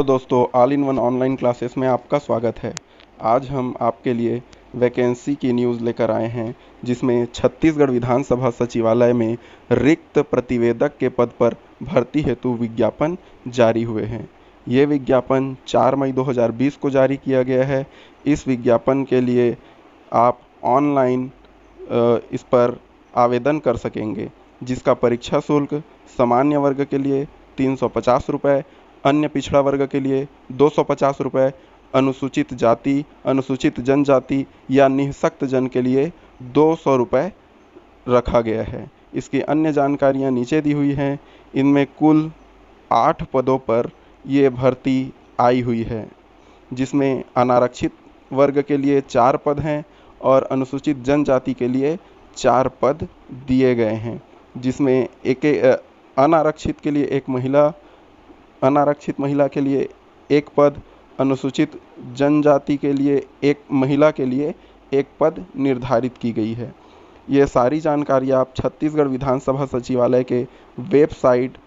तो दोस्तों, all in one online classes में आपका स्वागत है। आज हम आपके लिए वैकेंसी की न्यूज़ लेकर आए हैं, जिसमें छत्तीसगढ़ विधानसभा सचिवालय में रिक्त प्रतिवेदक के पद पर भर्ती हेतु विज्ञापन जारी हुए हैं। ये विज्ञापन 4 मई 2020 को जारी किया गया है। इस विज्ञापन के लिए आप ऑनलाइन इस पर आवेदन कर सकेंगे, जिसका परीक्षा शुल्क सामान्य वर्ग के लिए 350 रुपये, अन्य पिछड़ा वर्ग के लिए 250 रुपये, अनुसूचित जाति, अनुसूचित जनजाति या निःशक्त जन के लिए 200 रुपये रखा गया है। इसकी अन्य जानकारियां नीचे दी हुई हैं। इनमें कुल 8 पदों पर ये भर्ती आई हुई है, जिसमें अनारक्षित वर्ग के लिए 4 पद हैं और अनुसूचित जनजाति के लिए 4 पद दिए गए हैं, जिसमें अनारक्षित के लिए एक महिला, अनारक्षित महिला के लिए 1 पद, अनुसूचित जनजाति के लिए 1 महिला के लिए 1 पद निर्धारित की गई है। ये सारी जानकारी आप छत्तीसगढ़ विधानसभा सचिवालय के वेबसाइट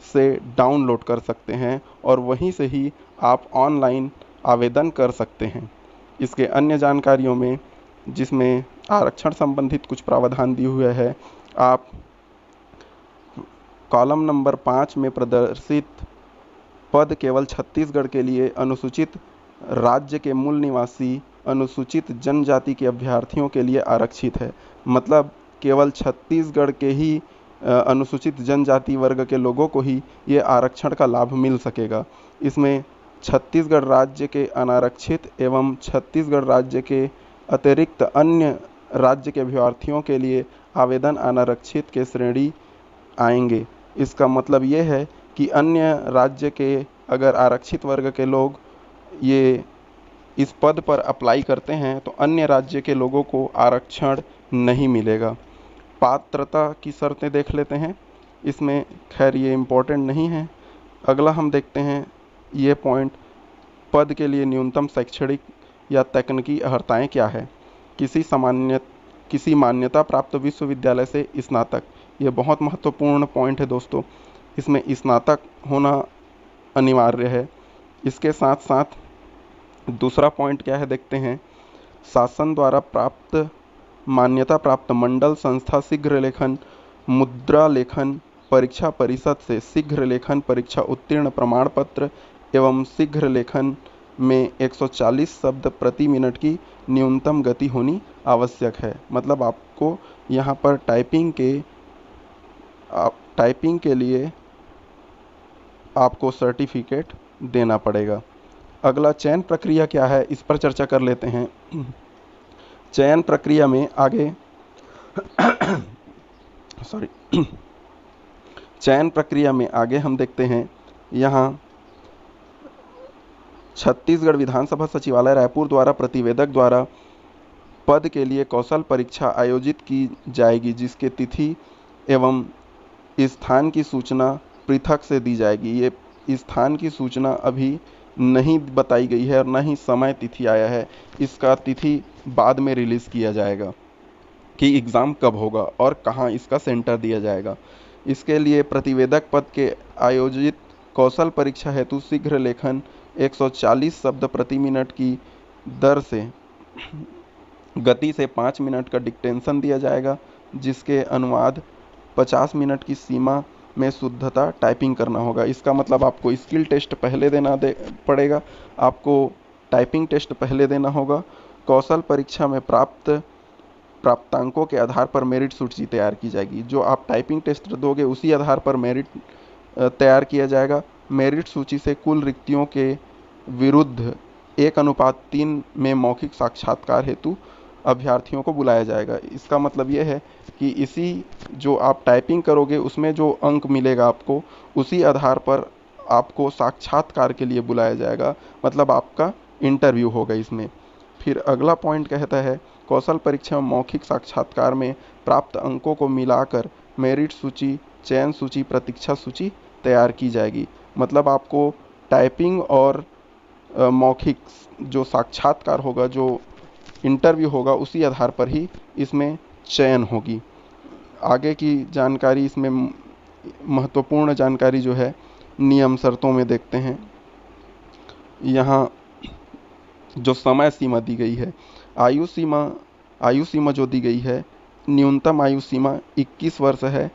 से डाउनलोड कर सकते हैं और वहीं से ही आप ऑनलाइन आवेदन कर सकते हैं। इसके अन्य जानकारियों में, जिसमें आरक्षण संबंधित कुछ प्रावधान दिए हुए हैं, आप कॉलम नंबर 5 में प्रदर्शित पद केवल छत्तीसगढ़ के लिए अनुसूचित राज्य के मूल निवासी अनुसूचित जनजाति के अभ्यर्थियों के लिए आरक्षित है। मतलब केवल छत्तीसगढ़ के ही अनुसूचित जनजाति वर्ग के लोगों को ही ये आरक्षण का लाभ मिल सकेगा। इसमें छत्तीसगढ़ राज्य के अनारक्षित एवं छत्तीसगढ़ राज्य के अतिरिक्त अन्य राज्य के अभ्यर्थियों के लिए आवेदन अनारक्षित के श्रेणी आएंगे। इसका मतलब ये है कि अन्य राज्य के अगर आरक्षित वर्ग के लोग ये इस पद पर अप्लाई करते हैं तो अन्य राज्य के लोगों को आरक्षण नहीं मिलेगा। पात्रता की शर्तें देख लेते हैं। इसमें खैर ये इम्पोर्टेंट नहीं है। अगला हम देखते हैं ये पॉइंट, पद के लिए न्यूनतम शैक्षणिक या तकनीकी अर्हताएँ क्या है। किसी मान्यता प्राप्त विश्वविद्यालय से स्नातक, ये बहुत महत्वपूर्ण पॉइंट है दोस्तों। इसमें स्नातक होना अनिवार्य है। इसके साथ साथ दूसरा पॉइंट क्या है देखते हैं, शासन द्वारा प्राप्त मान्यता प्राप्त मंडल संस्था शीघ्र लेखन मुद्रा लेखन परीक्षा परिषद से शीघ्र लेखन परीक्षा उत्तीर्ण प्रमाण पत्र एवं शीघ्र लेखन में 140 शब्द प्रति मिनट की न्यूनतम गति होनी आवश्यक है। मतलब आपको यहाँ पर टाइपिंग के लिए आपको सर्टिफिकेट देना पड़ेगा। अगला चयन प्रक्रिया क्या है, इस पर चर्चा कर लेते हैं। चयन प्रक्रिया में आगे चयन प्रक्रिया में आगे हम देखते हैं, यहाँ छत्तीसगढ़ विधानसभा सचिवालय रायपुर द्वारा प्रतिवेदक द्वारा पद के लिए कौशल परीक्षा आयोजित की जाएगी, जिसके तिथि एवं स्थान की सूचना पृथक से दी जाएगी। ये स्थान की सूचना अभी नहीं बताई गई है और न ही समय तिथि आया है। इसका तिथि बाद में रिलीज़ किया जाएगा कि एग्ज़ाम कब होगा और कहाँ इसका सेंटर दिया जाएगा। इसके लिए प्रतिवेदक पद के आयोजित कौशल परीक्षा हेतु शीघ्र लेखन 140 शब्द प्रति मिनट की दर से गति से 5 मिनट का डिक्टेंशन दिया जाएगा, जिसके अनुवाद 50 मिनट की सीमा में शुद्धता टाइपिंग करना होगा। इसका मतलब आपको स्किल टेस्ट पहले पड़ेगा, आपको टाइपिंग टेस्ट पहले देना होगा। कौशल परीक्षा में प्राप्तांकों के आधार पर मेरिट सूची तैयार की जाएगी। जो आप टाइपिंग टेस्ट दोगे उसी आधार पर मेरिट तैयार किया जाएगा। मेरिट सूची से कुल रिक्तियों के विरुद्ध 1:3 में मौखिक साक्षात्कार हेतु अभ्यर्थियों को बुलाया जाएगा। इसका मतलब ये है कि इसी जो आप टाइपिंग करोगे उसमें जो अंक मिलेगा आपको, उसी आधार पर आपको साक्षात्कार के लिए बुलाया जाएगा। मतलब आपका इंटरव्यू होगा इसमें। फिर अगला पॉइंट कहता है, कौशल परीक्षा मौखिक साक्षात्कार में प्राप्त अंकों को मिलाकर मेरिट सूची, चयन सूची, प्रतीक्षा सूची तैयार की जाएगी। मतलब आपको टाइपिंग और मौखिक जो साक्षात्कार होगा, जो इंटरव्यू होगा, उसी आधार पर ही इसमें चयन होगी। आगे की जानकारी, इसमें महत्वपूर्ण जानकारी जो है नियम शर्तों में देखते हैं। यहाँ जो समय सीमा दी गई है, आयु सीमा जो दी गई है, न्यूनतम आयु सीमा 21 वर्ष है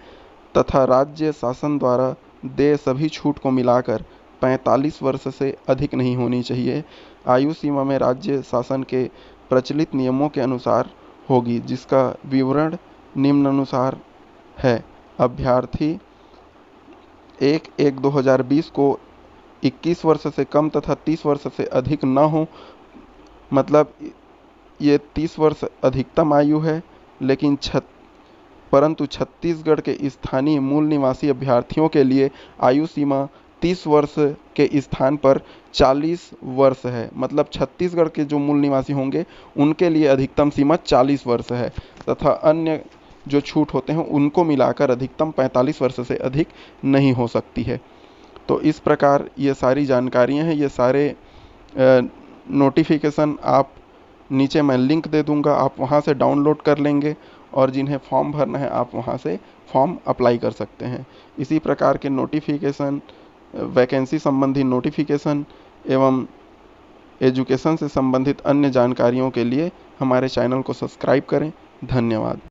तथा राज्य शासन द्वारा देय सभी छूट को मिलाकर 45 वर्ष से अधिक नहीं होनी चाहिए। आयु सीमा में राज्य शासन के प्रचलित नियमों के अनुसार होगी, जिसका विवरण निम्नानुसार है। अभ्यर्थी 1/1/2020 को 21 वर्ष से कम तथा 30 वर्ष से अधिक न हो, मतलब ये 30 वर्ष अधिकतम आयु है, लेकिन परंतु छत्तीसगढ़ के स्थानीय मूल निवासी अभ्यर्थियों के लिए आयु सीमा 30 वर्ष के स्थान पर 40 वर्ष है। मतलब छत्तीसगढ़ के जो मूल निवासी होंगे उनके लिए अधिकतम सीमा 40 वर्ष है तथा अन्य जो छूट होते हैं उनको मिलाकर अधिकतम 45 वर्ष से अधिक नहीं हो सकती है। तो इस प्रकार ये सारी जानकारियाँ हैं, ये सारे नोटिफिकेशन आप नीचे मैं लिंक दे दूंगा, आप वहाँ से डाउनलोड कर लेंगे और जिन्हें फॉर्म भरना है आप वहाँ से फॉर्म अप्लाई कर सकते हैं। इसी प्रकार के नोटिफिकेशन, वैकेंसी संबंधी नोटिफिकेशन एवं एजुकेशन से संबंधित अन्य जानकारियों के लिए हमारे चैनल को सब्सक्राइब करें। धन्यवाद।